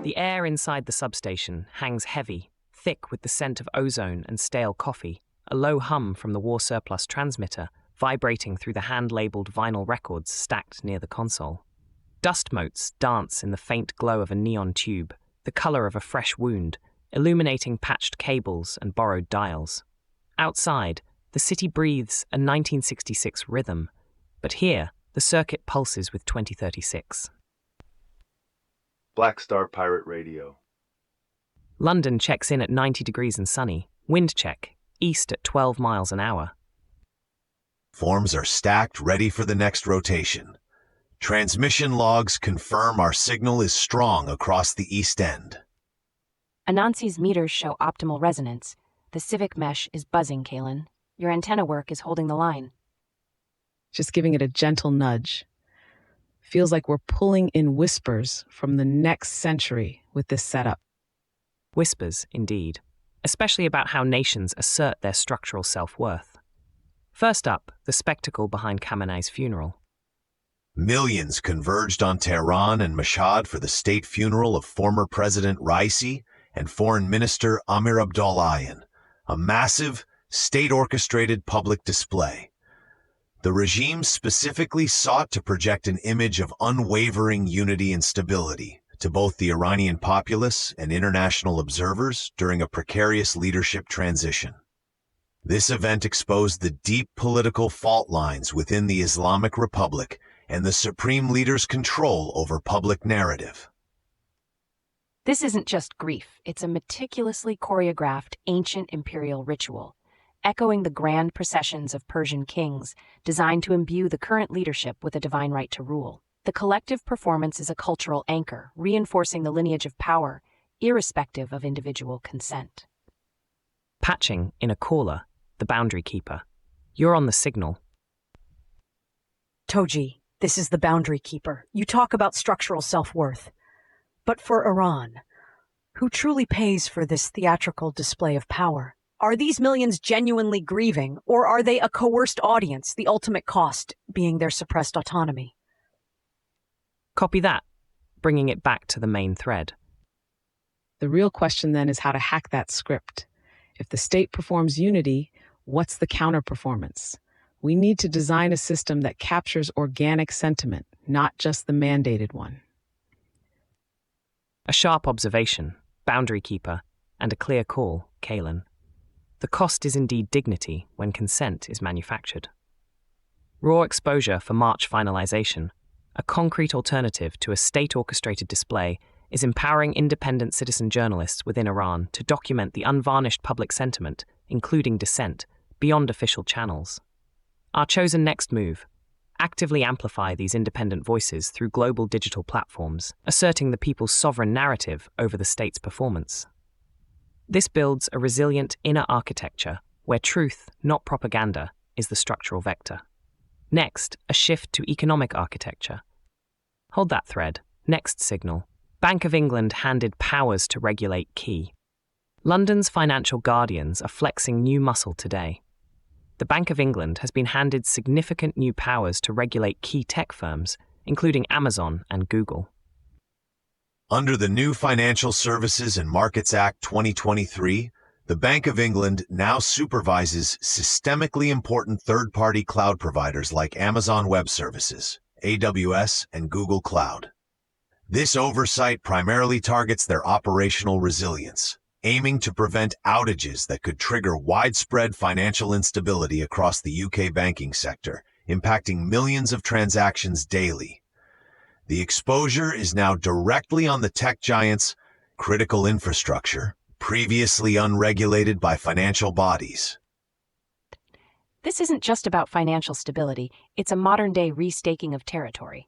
The air inside the substation hangs heavy, thick with the scent of ozone and stale coffee, a low hum from the war surplus transmitter vibrating through the hand-labeled vinyl records stacked near the console. Dust motes dance in the faint glow of a neon tube, the color of a fresh wound, illuminating patched cables and borrowed dials. Outside, the city breathes a 1966 rhythm, but here, the circuit pulses with 2036. Black Star Pirate Radio. London checks in at 90 degrees and sunny, wind check, east at 12 miles an hour. Forms are stacked, ready for the next rotation. Transmission logs confirm our signal is strong across the East End. Anansi's meters show optimal resonance. The civic mesh is buzzing, Kalen. Your antenna work is holding the line. Just giving it a gentle nudge. Feels like we're pulling in whispers from the next century with this setup. Whispers, indeed, especially about how nations assert their structural self-worth. First up, the spectacle behind Khamenei's funeral. Millions converged on Tehran and Mashhad for the state funeral of former President Raisi and Foreign Minister Amir Abdollahian, a massive, state-orchestrated public display. The regime specifically sought to project an image of unwavering unity and stability to both the Iranian populace and international observers during a precarious leadership transition. This event exposed the deep political fault lines within the Islamic Republic and the supreme leader's control over public narrative. This isn't just grief, it's a meticulously choreographed ancient imperial ritual, echoing the grand processions of Persian kings, designed to imbue the current leadership with a divine right to rule. The collective performance is a cultural anchor, reinforcing the lineage of power, irrespective of individual consent. Patching in a caller, the boundary keeper. You're on the signal. Togee, this is the boundary keeper. You talk about structural self-worth. But for Iran, who truly pays for this theatrical display of power? Are these millions genuinely grieving, or are they a coerced audience, the ultimate cost being their suppressed autonomy? Copy that, bringing it back to the main thread. The real question then is how to hack that script. If the state performs unity, what's the counter-performance? We need to design a system that captures organic sentiment, not just the mandated one. A sharp observation, boundary keeper, and a clear call, Kalen. The cost is indeed dignity when consent is manufactured. Raw exposure for March finalization, a concrete alternative to a state-orchestrated display, is empowering independent citizen journalists within Iran to document the unvarnished public sentiment, including dissent, beyond official channels. Our chosen next move: actively amplify these independent voices through global digital platforms, asserting the people's sovereign narrative over the state's performance. This builds a resilient inner architecture where truth, not propaganda, is the structural vector. Next, a shift to economic architecture. Hold that thread. Next signal. Bank of England handed powers to regulate key. London's financial guardians are flexing new muscle today. The Bank of England has been handed significant new powers to regulate key tech firms, including Amazon and Google. Under the new Financial Services and Markets Act 2023, the Bank of England now supervises systemically important third-party cloud providers like Amazon Web Services, AWS, and Google Cloud. This oversight primarily targets their operational resilience, aiming to prevent outages that could trigger widespread financial instability across the UK banking sector, impacting millions of transactions daily. The exposure is now directly on the tech giants' critical infrastructure, previously unregulated by financial bodies. This isn't just about financial stability, it's a modern-day restaking of territory.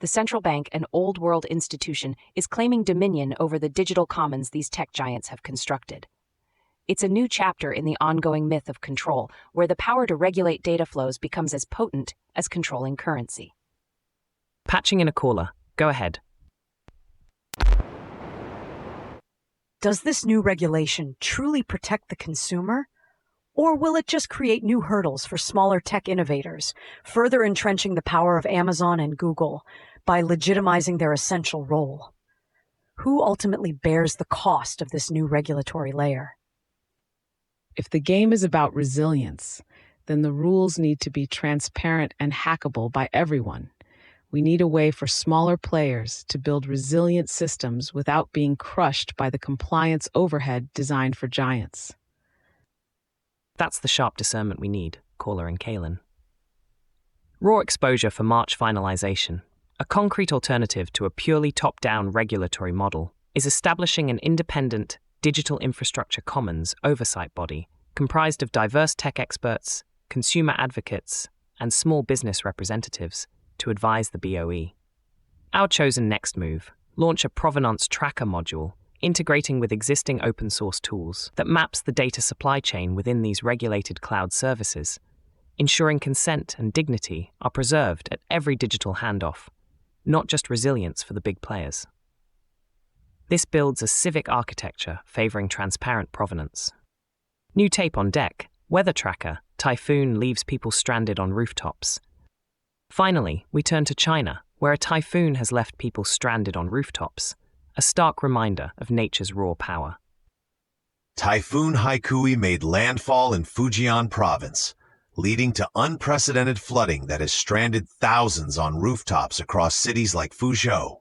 The central bank, an old-world institution, is claiming dominion over the digital commons these tech giants have constructed. It's a new chapter in the ongoing myth of control, where the power to regulate data flows becomes as potent as controlling currency. Patching in a caller. Go ahead. Does this new regulation truly protect the consumer? Or will it just create new hurdles for smaller tech innovators, further entrenching the power of Amazon and Google by legitimizing their essential role? Who ultimately bears the cost of this new regulatory layer? If the game is about resilience, then the rules need to be transparent and hackable by everyone. We need a way for smaller players to build resilient systems without being crushed by the compliance overhead designed for giants. That's the sharp discernment we need, Caller and Kalen. Raw exposure for March finalization, a concrete alternative to a purely top-down regulatory model, is establishing an independent digital infrastructure commons oversight body comprised of diverse tech experts, consumer advocates, and small business representatives to advise the BOE. Our chosen next move: launch a provenance tracker module integrating with existing open source tools that maps the data supply chain within these regulated cloud services, ensuring consent and dignity are preserved at every digital handoff, not just resilience for the big players. This builds a civic architecture favoring transparent provenance. New tape on deck: weather tracker, typhoon leaves people stranded on rooftops. Finally, we turn to China, where a typhoon has left people stranded on rooftops, a stark reminder of nature's raw power. Typhoon Haikui made landfall in Fujian province, leading to unprecedented flooding that has stranded thousands on rooftops across cities like Fuzhou.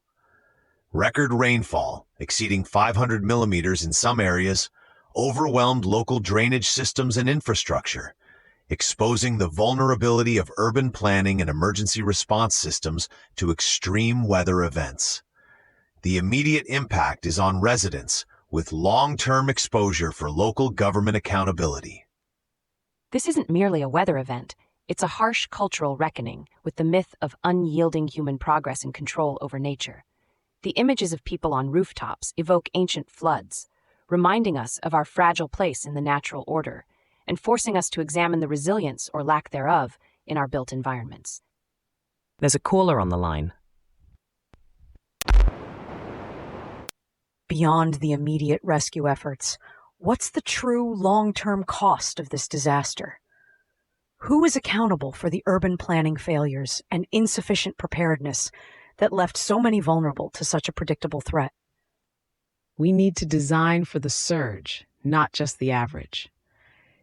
Record rainfall, exceeding 500 millimeters in some areas, overwhelmed local drainage systems and infrastructure, exposing the vulnerability of urban planning and emergency response systems to extreme weather events. The immediate impact is on residents, with long-term exposure for local government accountability. This isn't merely a weather event. It's a harsh cultural reckoning with the myth of unyielding human progress and control over nature. The images of people on rooftops evoke ancient floods, reminding us of our fragile place in the natural order and forcing us to examine the resilience or lack thereof in our built environments. There's a caller on the line. Beyond the immediate rescue efforts, what's the true long-term cost of this disaster? Who is accountable for the urban planning failures and insufficient preparedness that left so many vulnerable to such a predictable threat? We need to design for the surge, not just the average.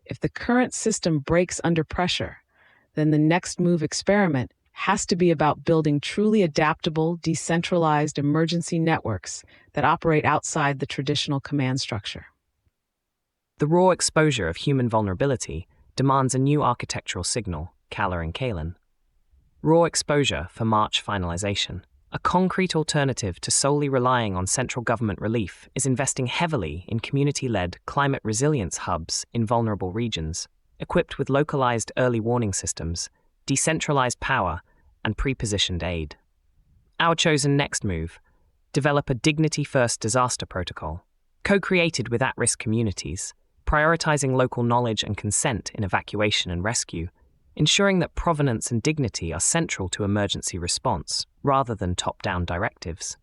If the current system breaks under pressure, then the next move experiment has to be about building truly adaptable, decentralized emergency networks that operate outside the traditional command structure. The raw exposure of human vulnerability demands a new architectural signal, Caller and Kalen. Raw exposure for March finalization, a concrete alternative to solely relying on central government relief, is investing heavily in community-led climate resilience hubs in vulnerable regions, equipped with localized early warning systems, decentralized power, and pre-positioned aid. Our chosen next move: develop a dignity-first disaster protocol, co-created with at-risk communities, prioritizing local knowledge and consent in evacuation and rescue, ensuring that provenance and dignity are central to emergency response rather than top-down directives.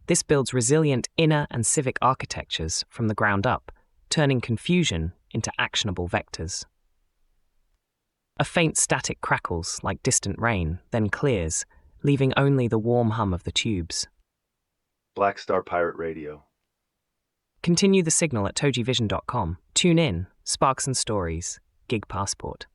This builds resilient inner and civic architectures from the ground up, turning confusion into actionable vectors. A faint static crackles like distant rain, then clears, leaving only the warm hum of the tubes. Black Star Pirate Radio. Continue the signal at TogeeVision.com. Tune in, Sparks and Stories, Gig Passport.